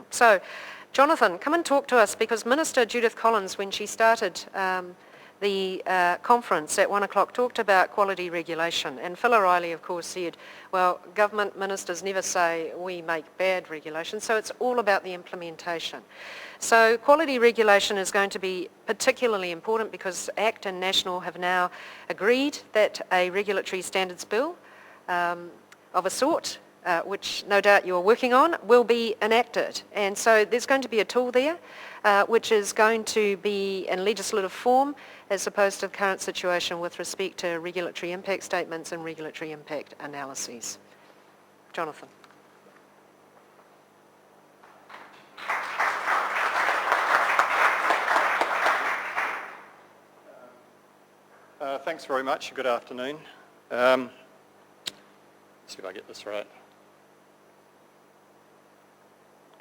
So, Jonathan, come and talk to us, because Minister Judith Collins, when she started the conference at 1 o'clock, talked about quality regulation. And Phil O'Reilly, of course, said, well, government ministers never say we make bad regulation, so it's all about the implementation. So quality regulation is going to be particularly important because ACT and National have now agreed that a regulatory standards bill of a sort, which no doubt you're working on, will be enacted. And so there's going to be a tool there which is going to be in legislative form as opposed to the current situation with respect to regulatory impact statements and regulatory impact analyses. Jonathan. Thanks very much. Good afternoon. Let's see if I get this right.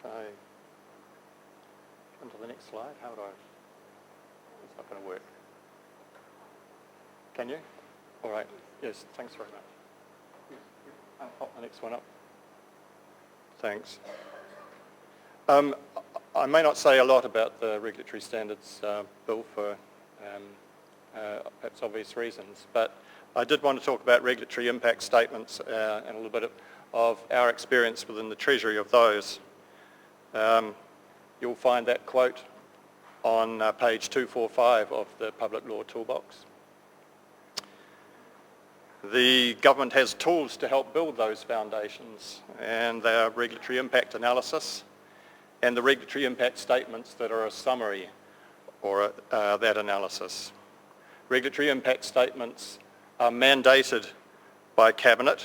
Can I come to the next slide? How do I? It's not going to work. Can you? All right. Yes. Thanks very much. I'll pop the next one up. Thanks. I may not say a lot about the regulatory standards bill for perhaps obvious reasons, but I did want to talk about regulatory impact statements and a little bit of our experience within the Treasury of those. You'll find that quote on page 245 of the Public Law Toolbox. The government has tools to help build those foundations, and they are regulatory impact analysis and the regulatory impact statements that are a summary or that analysis. Regulatory impact statements are mandated by Cabinet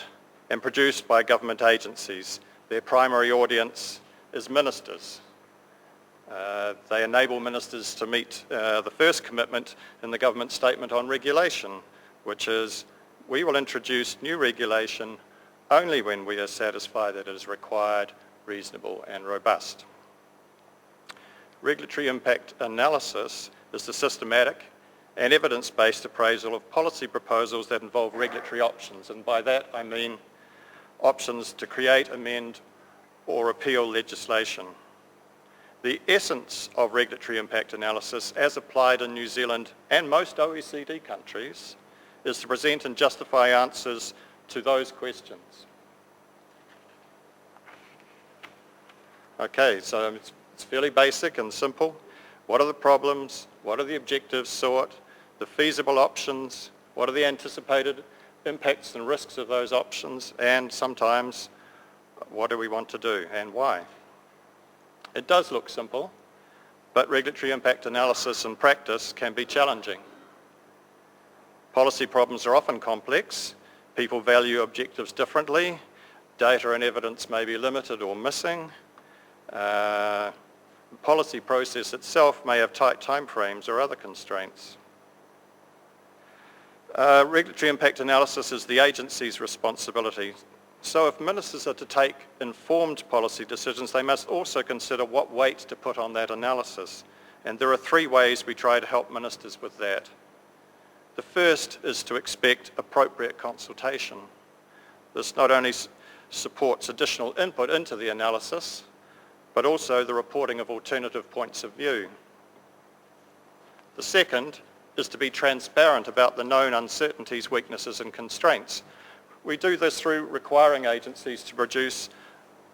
and produced by government agencies. Their primary audience is ministers. They enable ministers to meet the first commitment in the government statement on regulation, which is we will introduce new regulation only when we are satisfied that it is required, reasonable and robust. Regulatory impact analysis is the systematic and evidence-based appraisal of policy proposals that involve regulatory options, and by that I mean options to create, amend or repeal legislation. The essence of regulatory impact analysis, as applied in New Zealand and most OECD countries, is to present and justify answers to those questions. Okay, so it's fairly basic and simple. What are the problems? What are the objectives sought? The feasible options? What are the anticipated impacts and risks of those options? And sometimes, what do we want to do and why? It does look simple, but regulatory impact analysis in practice can be challenging. Policy problems are often complex. People value objectives differently. Data and evidence may be limited or missing. The policy process itself may have tight timeframes or other constraints. Regulatory impact analysis is the agency's responsibility. So if ministers are to take informed policy decisions, they must also consider what weight to put on that analysis. And there are three ways we try to help ministers with that. The first is to expect appropriate consultation. This not only supports additional input into the analysis, but also the reporting of alternative points of view. The second is to be transparent about the known uncertainties, weaknesses and constraints. We do this through requiring agencies to produce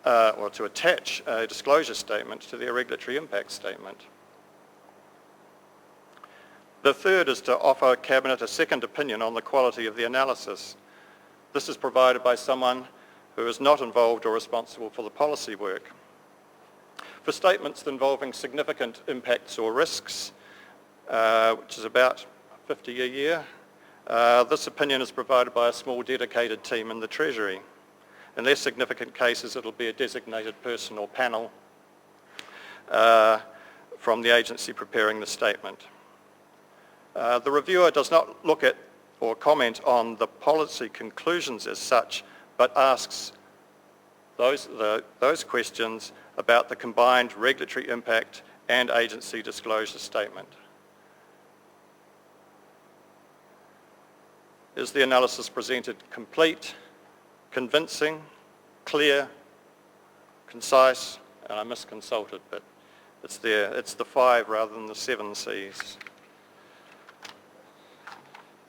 or to attach a disclosure statement to their regulatory impact statement. The third is to offer Cabinet a second opinion on the quality of the analysis. This is provided by someone who is not involved or responsible for the policy work. For statements involving significant impacts or risks, which is about 50 a year, this opinion is provided by a small dedicated team in the Treasury. In less significant cases, it'll be a designated person or panel from the agency preparing the statement. The reviewer does not look at or comment on the policy conclusions as such, but asks those questions about the combined regulatory impact and agency disclosure statement. Is the analysis presented complete, convincing, clear, concise, and I misconsulted, but it's there. It's the 5 rather than the 7 Cs.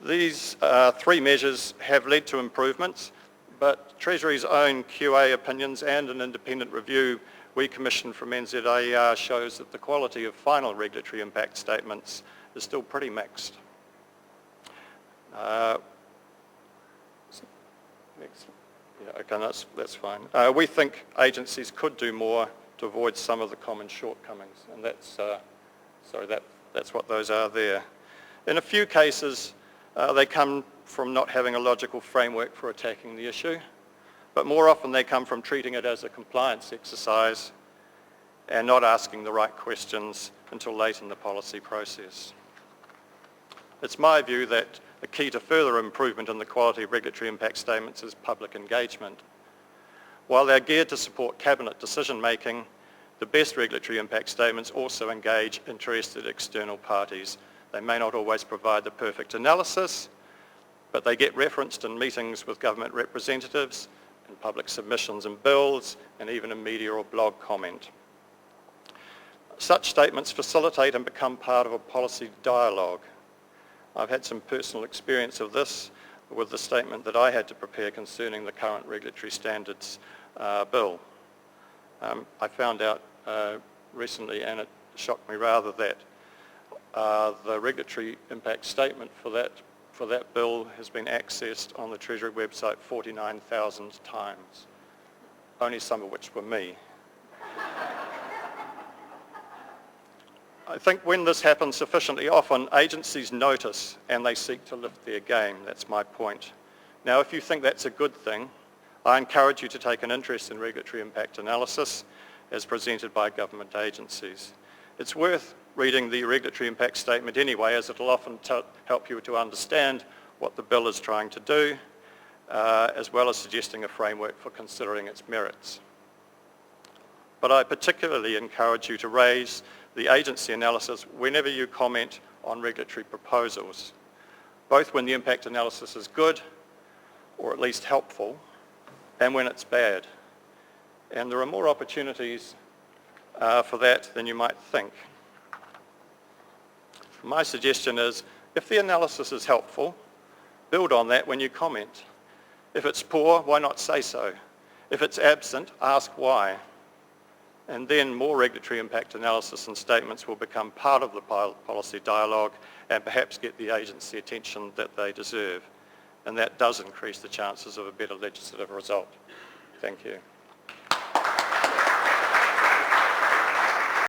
These 3 measures have led to improvements, but Treasury's own QA opinions and an independent review we commissioned from NZAER shows that the quality of final regulatory impact statements is still pretty mixed. That's fine. We think agencies could do more to avoid some of the common shortcomings, and that's what those are there. In a few cases, they come from not having a logical framework for attacking the issue, but more often they come from treating it as a compliance exercise and not asking the right questions until late in the policy process. It's my view that the key to further improvement in the quality of regulatory impact statements is public engagement. While they're geared to support Cabinet decision-making, the best regulatory impact statements also engage interested external parties. They may not always provide the perfect analysis, but they get referenced in meetings with government representatives, in public submissions and bills, and even in media or blog comment. Such statements facilitate and become part of a policy dialogue. I've had some personal experience of this with the statement that I had to prepare concerning the current regulatory standards bill. I found out recently, and it shocked me rather, that the regulatory impact statement for that bill has been accessed on the Treasury website 49,000 times, only some of which were me. I think when this happens sufficiently often, agencies notice and they seek to lift their game. That's my point. Now, if you think that's a good thing, I encourage you to take an interest in regulatory impact analysis as presented by government agencies. It's worth reading the regulatory impact statement anyway, as it'll often help you to understand what the bill is trying to do, as well as suggesting a framework for considering its merits. But I particularly encourage you to raise the agency analysis whenever you comment on regulatory proposals, both when the impact analysis is good, or at least helpful, and when it's bad. And there are more opportunities for that than you might think. My suggestion is, if the analysis is helpful, build on that when you comment. If it's poor, why not say so? If it's absent, ask why. And then more regulatory impact analysis and statements will become part of the policy dialogue and perhaps get the agency attention that they deserve. And that does increase the chances of a better legislative result. Thank you.